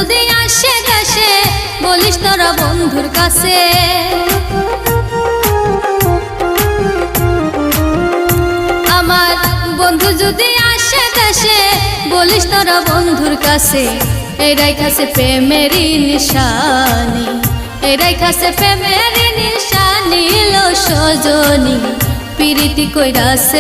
যদি আসে দেশে বলিস তোরা বন্ধুর কাছে। আমার বন্ধু যদি আসে দেশে বলিস তোরা বন্ধুর কাছে। এরাই কাছে প্রেমেরই নিশানি, এরাই কাছে প্রেমেরই নিশানি লো সজনী, পিরিতি কইরাছে